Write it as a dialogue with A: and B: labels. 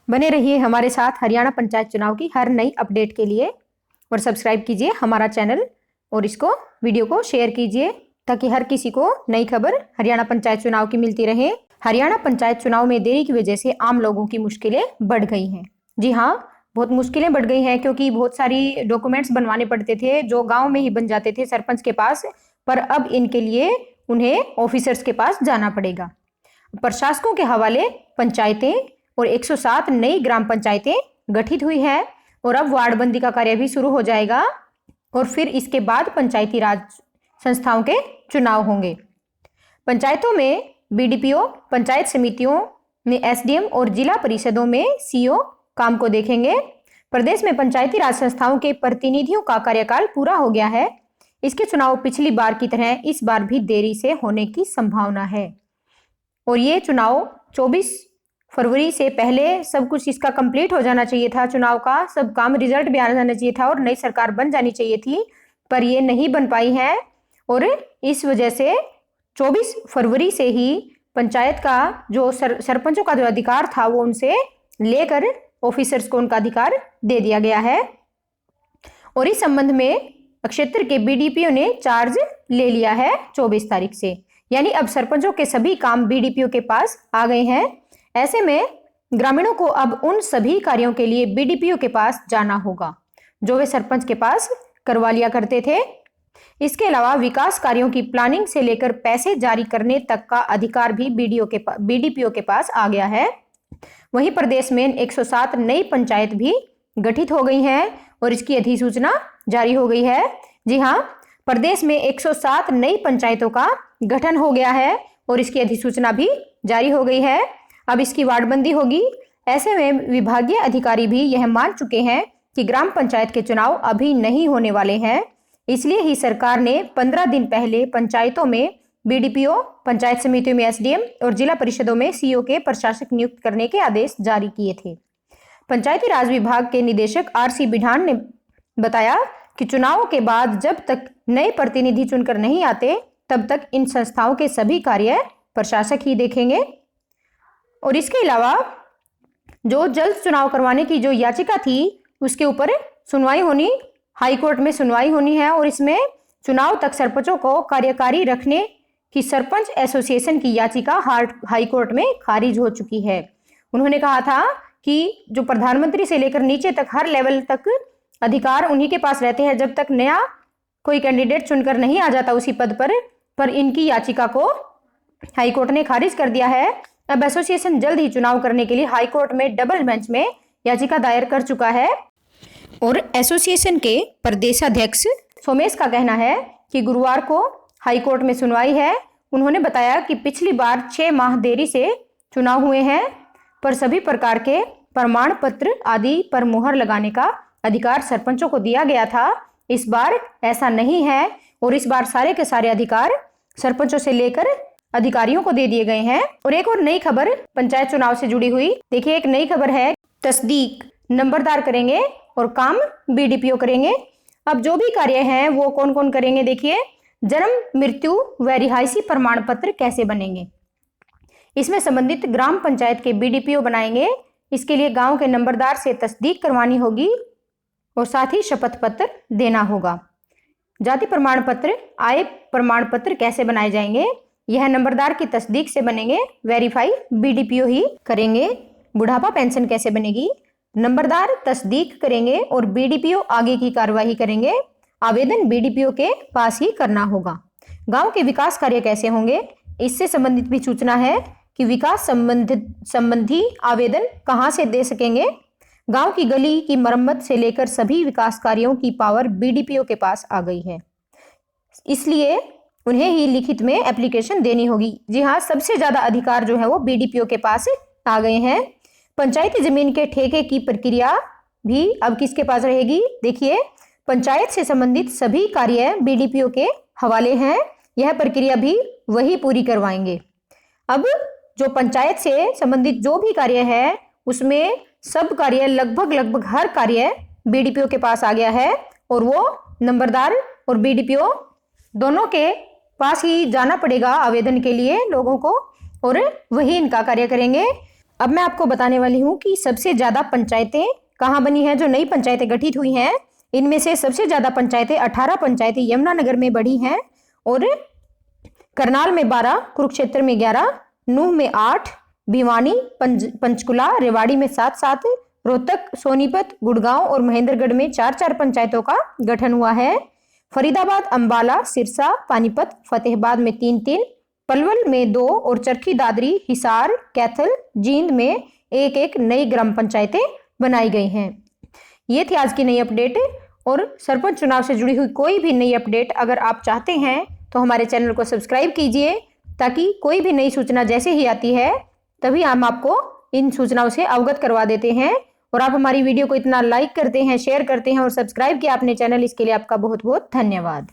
A: बने रहिए हमारे साथ हरियाणा पंचायत चुनाव की हर नई अपडेट के लिए और सब्सक्राइब कीजिए हमारा चैनल और इसको वीडियो को शेयर कीजिए ताकि हर किसी को नई खबर हरियाणा पंचायत चुनाव की मिलती रहे। हरियाणा पंचायत चुनाव में देरी की वजह से आम लोगों की मुश्किलें बढ़ गई हैं। जी हाँ, बहुत मुश्किलें बढ़ गई हैं क्योंकि बहुत सारी डॉक्यूमेंट्स बनवाने पड़ते थे जो गाँव में ही बन जाते थे सरपंच के पास, पर अब इनके लिए उन्हें ऑफिसर्स के पास जाना पड़ेगा। प्रशासकों के हवाले पंचायतें और 107 नई ग्राम पंचायतें गठित हुई है और अब वार्डबंदी का कार्य भी शुरू हो जाएगा और फिर इसके बाद पंचायती राज संस्थाओं के चुनाव होंगे। पंचायतों में बीडीपीओ, पंचायत समितियों में एसडीएम और जिला परिषदों में सीओ काम को देखेंगे। प्रदेश में पंचायती राज संस्थाओं के प्रतिनिधियों का कार्यकाल पूरा हो गया है। इसके चुनाव पिछली बार की तरह इस बार भी देरी से होने की संभावना है और ये चुनाव 24 फरवरी से पहले सब कुछ इसका कंप्लीट हो जाना चाहिए था। चुनाव का सब काम, रिजल्ट भी आ जाना चाहिए था और नई सरकार बन जानी चाहिए थी, पर ये नहीं बन पाई है और इस वजह से 24 फरवरी से ही पंचायत का जो सरपंचों का जो अधिकार था वो उनसे लेकर ऑफिसर्स को उनका अधिकार दे दिया गया है और इस संबंध में क्षेत्र के बीडीपीओ ने चार्ज ले लिया है 24 तारीख से। यानी अब सरपंचों के सभी काम बीडीपीओ के पास आ गए हैं। ऐसे में ग्रामीणों को अब उन सभी कार्यों के लिए बीडीपीओ के पास जाना होगा जो वे सरपंच के पास करवा लिया करते थे। इसके अलावा विकास कार्यों की प्लानिंग से लेकर पैसे जारी करने तक का अधिकार भी बीडीपीओ के पास आ गया है। वहीं प्रदेश में 107 नई पंचायत भी गठित हो गई हैं और इसकी अधिसूचना जारी हो गई है। जी हाँ, प्रदेश में 107 नई पंचायतों का गठन हो गया है और इसकी अधिसूचना भी जारी हो गई है। अब इसकी वार्डबंदी होगी। ऐसे में विभागीय अधिकारी भी यह मान चुके हैं कि ग्राम पंचायत के चुनाव अभी नहीं होने वाले हैं। इसलिए ही सरकार ने 15 दिन पहले पंचायतों में बीडीपीओ, पंचायत समितियों में एसडीएम और जिला परिषदों में सीओ के प्रशासक नियुक्त करने के आदेश जारी किए थे। पंचायती राज विभाग के निदेशक आरसी बिढ़ान ने बताया कि चुनाव के बाद जब तक नए प्रतिनिधि चुनकर नहीं आते तब तक इन संस्थाओं के सभी कार्य प्रशासक ही देखेंगे और इसके अलावा जो जल्द चुनाव करवाने की जो याचिका थी उसके ऊपर सुनवाई होनी, हाई कोर्ट में सुनवाई होनी है और इसमें चुनाव तक सरपंचों को कार्यकारी रखने की सरपंच एसोसिएशन की याचिका हाई कोर्ट में खारिज हो चुकी है। उन्होंने कहा था कि जो प्रधानमंत्री से लेकर नीचे तक हर लेवल तक अधिकार उन्हीं के पास रहते हैं जब तक नया कोई कैंडिडेट चुनकर नहीं आ जाता उसी पद पर इनकी याचिका को हाई कोर्ट ने खारिज कर दिया है। अब एसोसिएशन जल्द ही चुनाव करने के लिए हाई कोर्ट में डबल बेंच में याचिका दायर कर चुका है और एसोसिएशन के प्रदेशाध्यक्ष सोमेश का कहना है कि गुरुवार को हाई कोर्ट में सुनवाई है। उन्होंने बताया कि पिछली बार 6 माह देरी से चुनाव हुए हैं पर सभी प्रकार के प्रमाण पत्र आदि पर मुहर लगाने का अधिकार सरपंचों को दिया गया था। इस बार ऐसा नहीं है और इस बार सारे के सारे अधिकार सरपंचों से लेकर अधिकारियों को दे दिए गए हैं। और एक और नई खबर पंचायत चुनाव से जुड़ी हुई, देखिए एक नई खबर है, तस्दीक नंबरदार करेंगे और काम बीडीपीओ करेंगे। अब जो भी कार्य हैं वो कौन कौन करेंगे, देखिए जन्म, मृत्यु व रिहायशी प्रमाण पत्र कैसे बनेंगे, इसमें संबंधित ग्राम पंचायत के बीडीपीओ बनाएंगे। इसके लिए गांव के नंबरदार से तस्दीक करवानी होगी और साथ ही शपथ पत्र देना होगा। जाति प्रमाण पत्र, आय प्रमाण पत्र कैसे बनाए जाएंगे, यह नंबरदार की तस्दीक से बनेंगे, वेरीफाई बीडीपीओ ही करेंगे। बुढ़ापा पेंशन कैसे बनेगी, नंबरदार तस्दीक करेंगे और बीडीपीओ आगे की कार्यवाही करेंगे। आवेदन बीडीपीओ के पास ही करना होगा। गांव के विकास कार्य कैसे होंगे, इससे संबंधित भी सूचना है कि विकास संबंधी आवेदन कहां से दे सकेंगे। गांव की गली की मरम्मत से लेकर सभी विकास कार्यों की पावर बीडीपीओ के पास आ गई है, इसलिए उन्हें ही लिखित में एप्लीकेशन देनी होगी। जी हाँ, सबसे ज्यादा अधिकार जो है वो बीडीपीओ के पास आ गए हैं। पंचायती जमीन के ठेके की प्रक्रिया भी अब किसके पास रहेगी, देखिए पंचायत से संबंधित सभी कार्य बीडीपीओ के हवाले हैं। यह प्रक्रिया भी वही पूरी करवाएंगे। अब जो पंचायत से संबंधित जो भी कार्य है उसमें सब कार्य लगभग हर कार्य बीडीपीओ के पास आ गया है और वो नंबरदार और बीडीपीओ दोनों के पास ही जाना पड़ेगा आवेदन के लिए लोगों को और वही इनका कार्य करेंगे। अब मैं आपको बताने वाली हूँ कि सबसे ज्यादा पंचायतें कहाँ बनी हैं, जो नई पंचायतें गठित हुई हैं। इनमें से सबसे ज्यादा पंचायतें 18 पंचायतें यमुनानगर में बढ़ी हैं, और करनाल में 12, कुरुक्षेत्र में 11, नूह में 8, भिवानी, पंचकुला, रेवाड़ी में 7, रोहतक, सोनीपत, गुड़गांव और महेंद्रगढ़ में 4 पंचायतों का गठन हुआ है। फरीदाबाद, अंबाला, सिरसा, पानीपत, फतेहाबाद में 3, पलवल में 2 और चरखी दादरी, हिसार, कैथल, जींद में 1 नई ग्राम पंचायतें बनाई गई हैं। ये थी आज की नई अपडेट। और सरपंच चुनाव से जुड़ी हुई कोई भी नई अपडेट अगर आप चाहते हैं तो हमारे चैनल को सब्सक्राइब कीजिए, ताकि कोई भी नई सूचना जैसे ही आती है तभी हम आपको इन सूचनाओं से अवगत करवा देते हैं। और आप हमारी वीडियो को इतना लाइक करते हैं, शेयर करते हैं और सब्सक्राइब किया आपने चैनल, इसके लिए आपका बहुत बहुत धन्यवाद।